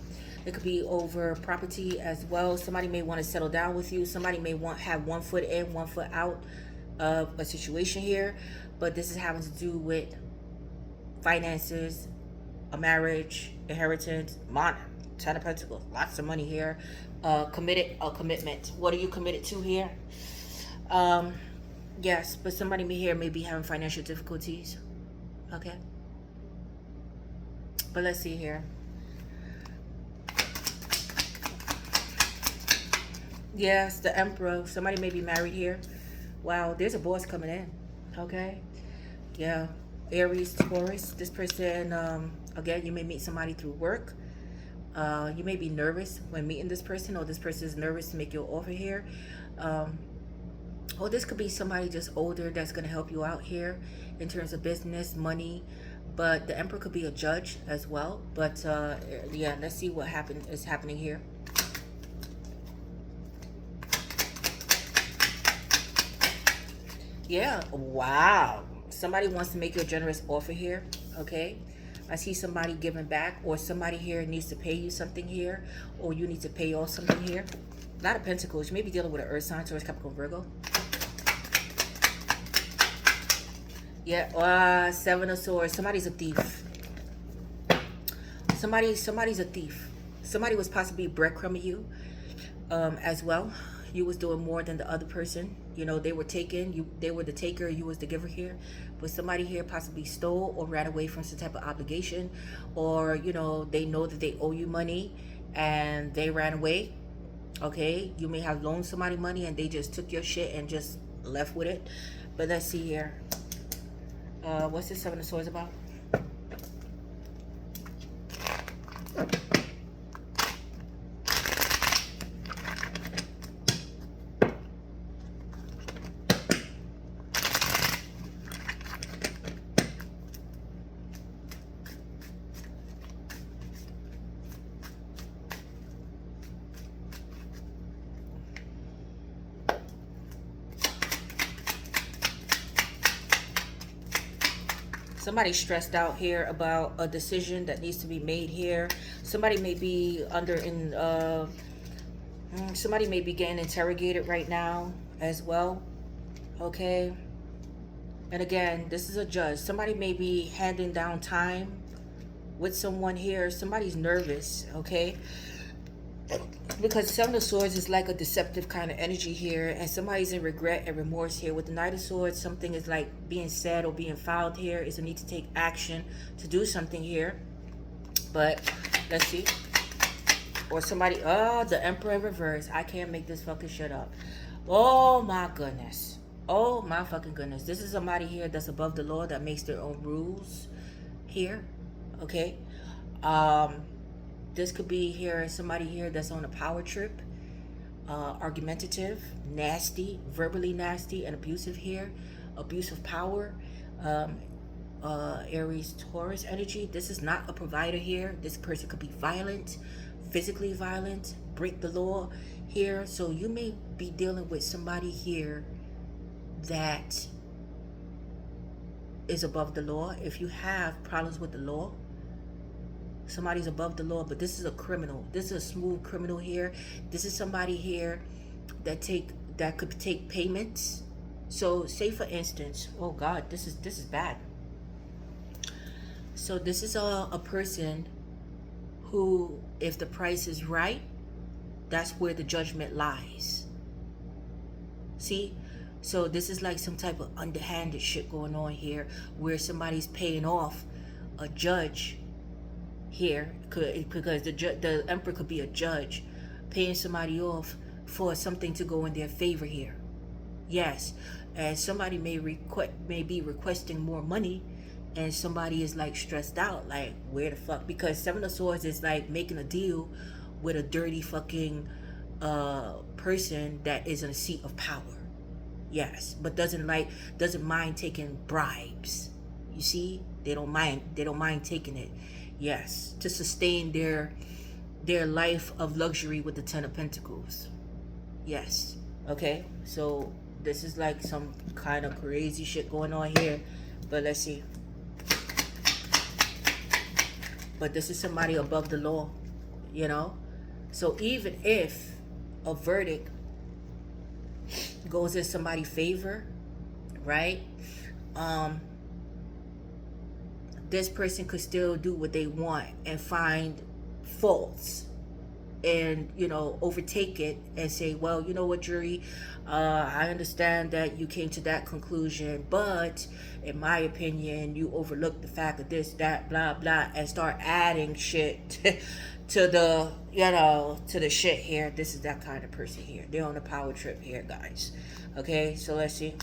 It could be over property as well. Somebody may want to settle down with you. Somebody may have 1 foot in, 1 foot out of a situation here. But this is having to do with finances, a marriage, inheritance, money. 10 of Pentacles. Lots of money here. A commitment. What are you committed to here? Yes, but somebody here may be having financial difficulties. Okay. But let's see here. Yes, the Emperor. Somebody may be married here. Wow, there's a boss coming in. Okay. Yeah. Aries, Taurus. This person, again, you may meet somebody through work. You may be nervous when meeting this person, or this person is nervous to make you an offer here. Or this could be somebody just older that's going to help you out here in terms of business, money. But the Emperor could be a judge as well. But yeah, let's see what is happening here. Yeah, wow. Somebody wants to make you a generous offer here, okay? I see somebody giving back, or somebody here needs to pay you something here, or you need to pay off something here. A lot of Pentacles. You may be dealing with an Earth sign, Taurus, Capricorn, Virgo. Yeah, 7 of Swords. Somebody's a thief. Somebody's a thief. Somebody was possibly breadcrumbing you as well. You was doing more than the other person. You know, they were taking, they were the taker, you was the giver here. But somebody here possibly stole or ran away from some type of obligation. Or, you know, they know that they owe you money and they ran away. Okay, you may have loaned somebody money and they just took your shit and just left with it. But let's see here. What's this 7 of Swords about? Somebody's stressed out here about a decision that needs to be made here. Somebody may be somebody may be getting interrogated right now as well. Okay. And again, this is a judge. Somebody may be handing down time with someone here. Somebody's nervous, okay? Because Seven of Swords is like a deceptive kind of energy here, and somebody's in regret and remorse here. With the Knight of Swords, something is like being said or being filed here. Is a need to take action to do something here. But let's see. Or somebody, oh, the Emperor in reverse. I can't make this fucking shit up. Oh my goodness. Oh my fucking goodness. This is somebody here that's above the law, that makes their own rules here. Okay. This could be here somebody here that's on a power trip, argumentative, nasty, verbally nasty, and abusive here. Abusive power. Aries, Taurus energy. This is not a provider here. This person could be violent, physically violent, break the law here. So you may be dealing with somebody here that is above the law. If you have problems with the law, somebody's above the law, but this is a criminal. This is a smooth criminal here. This is somebody here that could take payments. So say for instance, oh God, this is bad. So this is a person who, if the price is right, that's where the judgment lies. See? So this is like some type of underhanded shit going on here, where somebody's paying off a judge here, because the Emperor could be a judge paying somebody off for something to go in their favor here. Yes, and somebody may be requesting more money, and somebody is like stressed out, like where the fuck? Because Seven of Swords is like making a deal with a dirty fucking person that is in a seat of power. Yes, but doesn't mind taking bribes. You see, they don't mind taking it. Yes, to sustain their life of luxury with the Ten of Pentacles. Yes. Okay, so this is like some kind of crazy shit going on here, but let's see. But this is somebody above the law, you know. So even if a verdict goes in somebody's favor, right? This person could still do what they want and find faults and, you know, overtake it and say, well, you know what, jury, I understand that you came to that conclusion, but in my opinion, you overlooked the fact of this, that, blah, blah, and start adding shit to the, you know, to the shit here. This is that kind of person here. They're on a power trip here, guys. Okay, so let's see.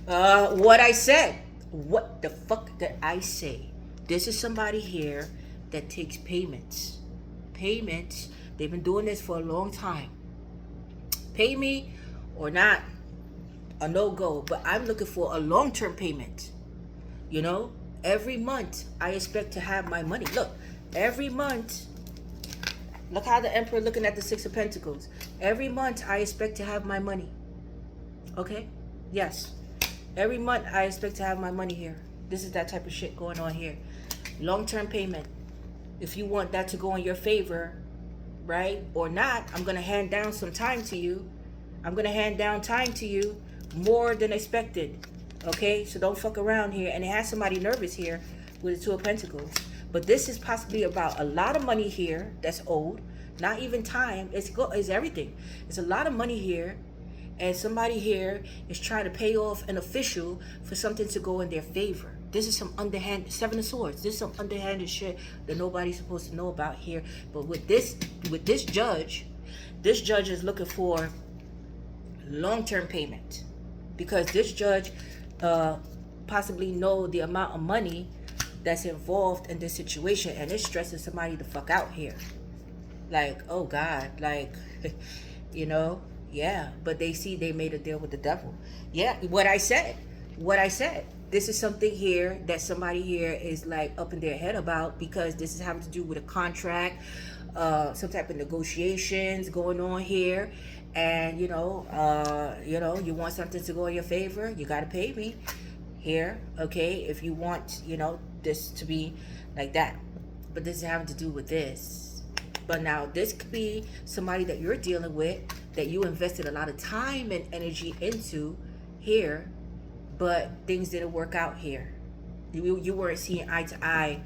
What I said. What the fuck did I say? This is somebody here that takes payments. Payments. They've been doing this for a long time. Pay me or not, a no-go. But I'm looking for a long-term payment. You know? Every month, I expect to have my money. Look, every month, look how the Emperor looking at the Six of Pentacles. Every month, I expect to have my money. Okay? Yes. Every month, I expect to have my money here. This is that type of shit going on here. Long-term payment. If you want that to go in your favor, right, or not, I'm going to hand down some time to you. I'm going to hand down time to you more than expected. Okay, so don't fuck around here. And it has somebody nervous here with the Two of Pentacles. But this is possibly about a lot of money here that's owed. Not even time. It's everything. It's a lot of money here. And somebody here is trying to pay off an official for something to go in their favor. This is some underhanded, Seven of Swords. This is some underhanded shit that nobody's supposed to know about here. But with this judge is looking for long-term payment. Because this judge possibly know the amount of money that's involved in this situation, and it's stressing somebody the fuck out here. Like, oh God, like, you know, yeah. But they see they made a deal with the devil. Yeah, what I said. This is something here that somebody here is like up in their head about, because this is having to do with a contract, some type of negotiations going on here. and you want something to go in your favor, you got to pay me here, okay? If you want, this to be like that. But this is having to do with this. But now this could be somebody that you're dealing with, that you invested a lot of time and energy into here, but things didn't work out here. You weren't seeing eye to eye,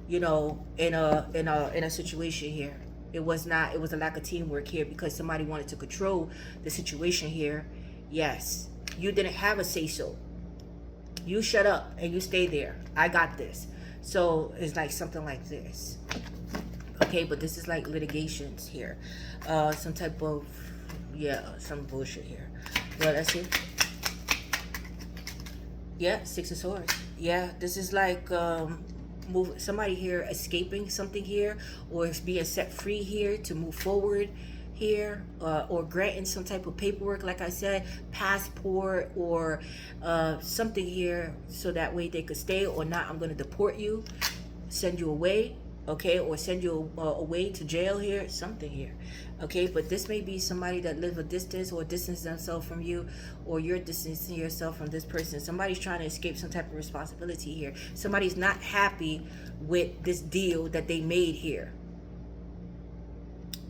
in a situation here. It was a lack of teamwork here, because somebody wanted to control the situation here. Yes, you didn't have a say so. You shut up and you stay there. I got this. So it's like something like this. Okay, but this is like litigations here. Some type of, some bullshit here. Well, let's see. Yeah, Six of Swords. Yeah, this is like somebody here escaping something here, or it's being set free here to move forward here, or granting some type of paperwork, like I said, passport or something here, so that way they could stay, or not. I'm going to deport you, send you away, okay, or send you away to jail here, something here, okay? But this may be somebody that live a distance, or distance themselves from you, or you're distancing yourself from this person. Somebody's trying to escape some type of responsibility here. Somebody's not happy with this deal that they made here.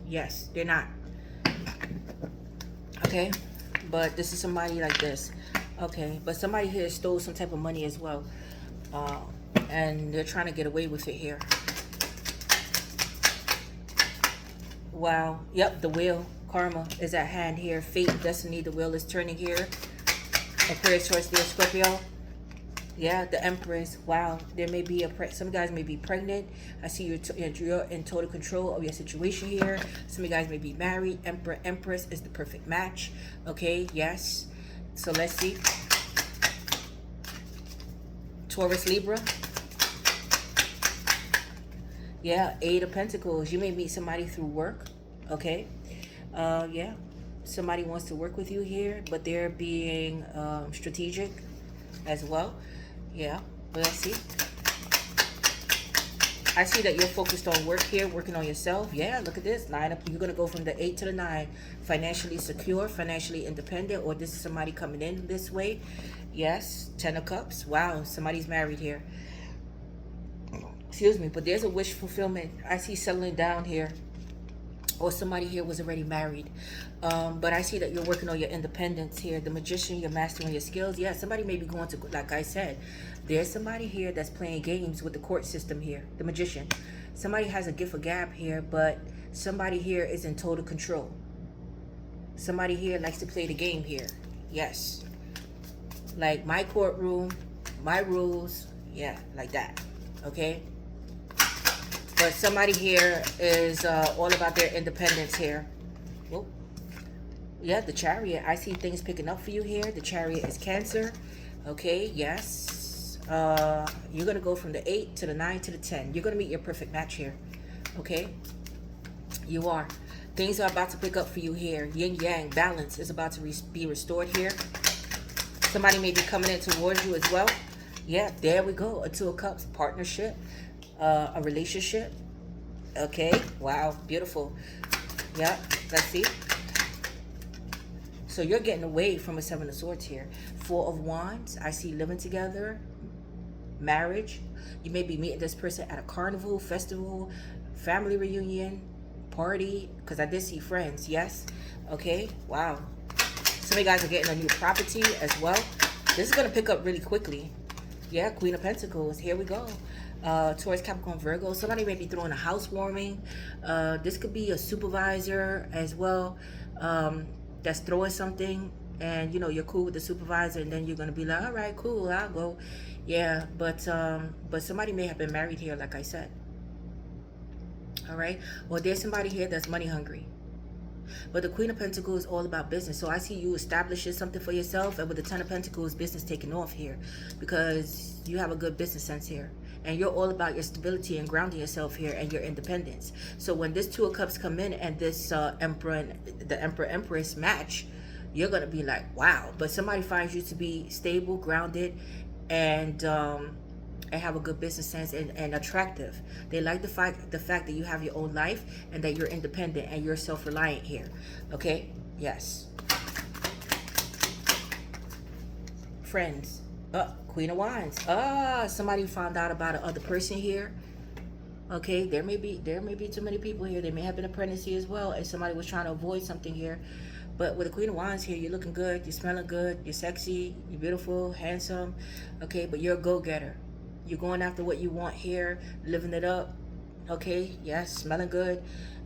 Yes, they're not. Okay, but this is somebody like this. Okay, but somebody here stole some type of money as well, and they're trying to get away with it here. Wow. Yep, the wheel. Karma is at hand here. Fate, destiny, the wheel is turning here. Aquarius, Taurus, Leo, Scorpio. Yeah, the Empress. Wow. There may be some guys may be pregnant. I see you're in total control of your situation here. Some of you guys may be married. Emperor, Empress is the perfect match. Okay, yes. So let's see. Taurus, Libra. Yeah, Eight of Pentacles. You may meet somebody through work. Okay. Yeah. Somebody wants to work with you here, but they're being strategic as well. Yeah. But let's see. I see that you're focused on work here, working on yourself. Yeah, look at this. Line up. You're going to go from the 8 to the 9. Financially secure, financially independent, or this is somebody coming in this way. Yes. 10 of Cups. Wow. Somebody's married here. Excuse me, but there's a wish fulfillment. I see settling down here, or somebody here was already married. But I see that you're working on your independence here. The Magician, you're mastering your skills. Yeah, somebody may be going to, like I said, there's somebody here that's playing games with the court system here. The Magician. Somebody has a gift of gab here, but somebody here is in total control. Somebody here likes to play the game here. Yes. Like my courtroom, my rules. Yeah, like that. Okay. But somebody here is all about their independence here. Whoa. Yeah, the Chariot. I see things picking up for you here. The Chariot is Cancer. Okay, yes. You're going to go from the 8 to the 9 to the 10. You're going to meet your perfect match here. Okay? You are. Things are about to pick up for you here. Yin-yang, balance is about to be restored here. Somebody may be coming in towards you as well. Yeah, there we go. A Two of Cups, partnership. A relationship. Okay, wow, beautiful. Yeah, let's see. So you're getting away from a Seven of Swords here. Four of Wands. I see living together, marriage. You may be meeting this person at a carnival, festival, family reunion, party, because I did see friends. Yes. Okay, wow. Some of you guys are getting a new property as well. This is going to pick up really quickly. Yeah, Queen of Pentacles. Here we go. Taurus, Capricorn, Virgo. Somebody may be throwing a housewarming. This could be a supervisor as well, that's throwing something, and you're cool with the supervisor, and then you're gonna be like, all right, cool, I'll go. Yeah, but somebody may have been married here, like I said. All right. Well, there's somebody here that's money hungry. But the Queen of Pentacles is all about business. So I see you establishing something for yourself, and with the Ten of Pentacles, business taking off here, because you have a good business sense here. And you're all about your stability and grounding yourself here, and your independence. So when this Two of Cups come in, and this Emperor, the Emperor Empress match, you're going to be like, wow. But somebody finds you to be stable, grounded, and have a good business sense, and attractive. They like the fact that you have your own life, and that you're independent and you're self-reliant here. Okay? Yes. Friends. Queen of Wands. Somebody found out about another person here. Okay, there may be too many people here. There may have been a pregnancy as well, and somebody was trying to avoid something here. But with the Queen of Wands here, you're looking good, you're smelling good, you're sexy, you're beautiful, handsome. Okay, but you're a go-getter. You're going after what you want here, living it up. Okay, yes, smelling good.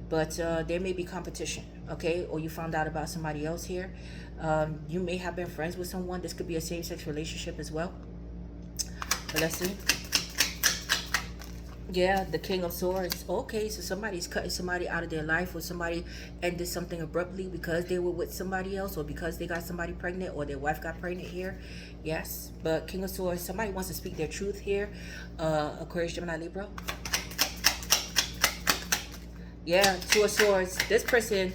But there may be competition, okay? Or you found out about somebody else here. You may have been friends with someone. This could be a same-sex relationship as well. But let's see. Yeah, the King of Swords. Okay, so somebody's cutting somebody out of their life, or somebody ended something abruptly because they were with somebody else, or because they got somebody pregnant, or their wife got pregnant here. Yes, but King of Swords, somebody wants to speak their truth here. Aquarius, Gemini, Libra. Yeah, Two of Swords. This person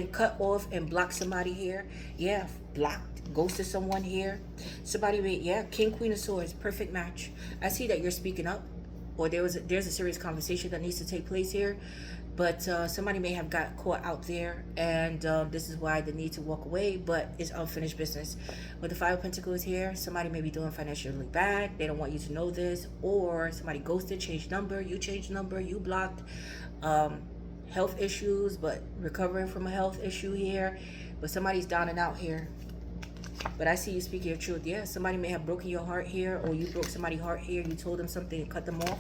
cut off and blocked somebody here. Yeah, blocked, ghosted someone here. Somebody made, yeah, King, Queen of Swords, perfect match. I see that you're speaking up, or there's a serious conversation that needs to take place here. But somebody may have got caught out there, and this is why the need to walk away, but it's unfinished business. With the Five of Pentacles here, somebody may be doing financially bad. They don't want you to know this, or somebody ghosted, changed number, you changed number, you blocked. Health issues, but recovering from a health issue here. But somebody's down and out here. But I see you speaking your truth. Yeah, somebody may have broken your heart here, or you broke somebody's heart here. You told them something and cut them off.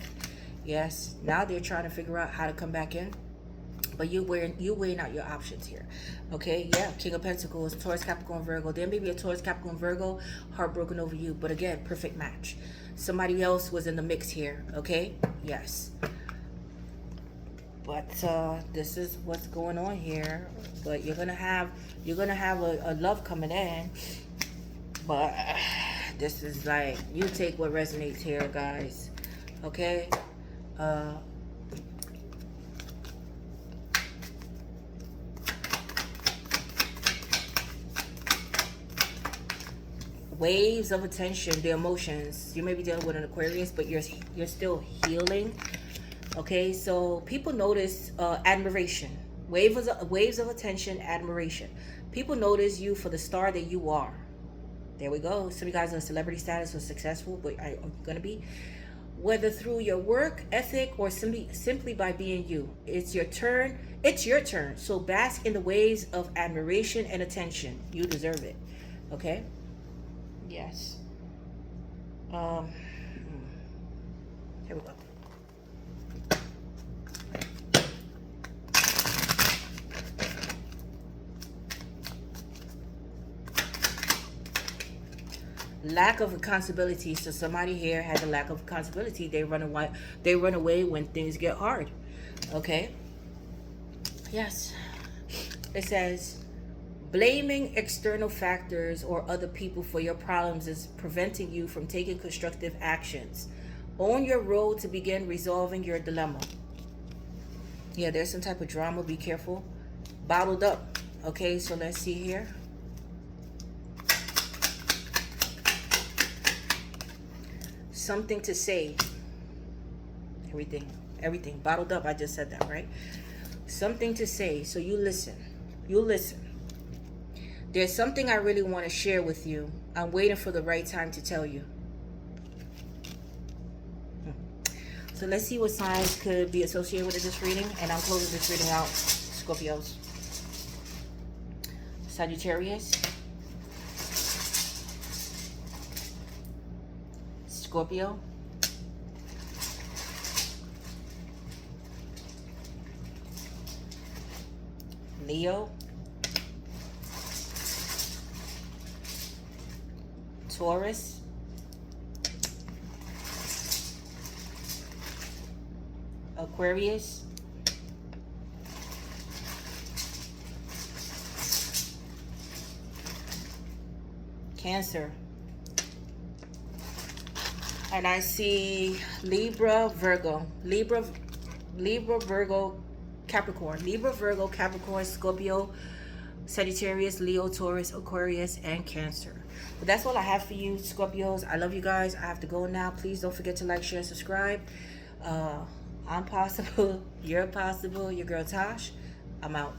Yes, now they're trying to figure out how to come back in. But you weighing out your options here. Okay, yeah, King of Pentacles, Taurus, Capricorn, Virgo. There may be a Taurus, Capricorn, Virgo, heartbroken over you. But again, perfect match. Somebody else was in the mix here. Okay, yes. But this is what's going on here. But you're gonna have a love coming in. But this is like, you take what resonates here, guys. Okay. Waves of attention, the emotions. You may be dealing with an Aquarius, but you're still healing. Okay, so people notice admiration. Waves of attention, admiration. People notice you for the star that you are. There we go. Some of you guys are in celebrity status or successful, but are going to be. Whether through your work ethic or simply by being you. It's your turn. It's your turn. So bask in the waves of admiration and attention. You deserve it. Okay? Yes. Here we go. Lack of accountability. So somebody here has a lack of accountability. They run away when things get hard. Okay. Yes. It says, blaming external factors or other people for your problems is preventing you from taking constructive actions. On your road to begin resolving your dilemma. Yeah, there's some type of drama. Be careful. Bottled up. Okay, so let's see here. Something to say. Everything bottled up. I just said that, right? Something to say. So you listen. You listen. There's something I really want to share with you. I'm waiting for the right time to tell you. So let's see what signs could be associated with this reading. And I'm closing this reading out. Scorpios. Sagittarius. Scorpio. Leo. Taurus. Aquarius. Cancer. And I see Libra, Virgo. Libra, Virgo, Capricorn. Libra, Virgo, Capricorn, Scorpio, Sagittarius, Leo, Taurus, Aquarius, and Cancer. But that's all I have for you, Scorpios. I love you guys. I have to go now. Please don't forget to like, share, and subscribe. I'm possible. You're possible. Your girl Tosh. I'm out.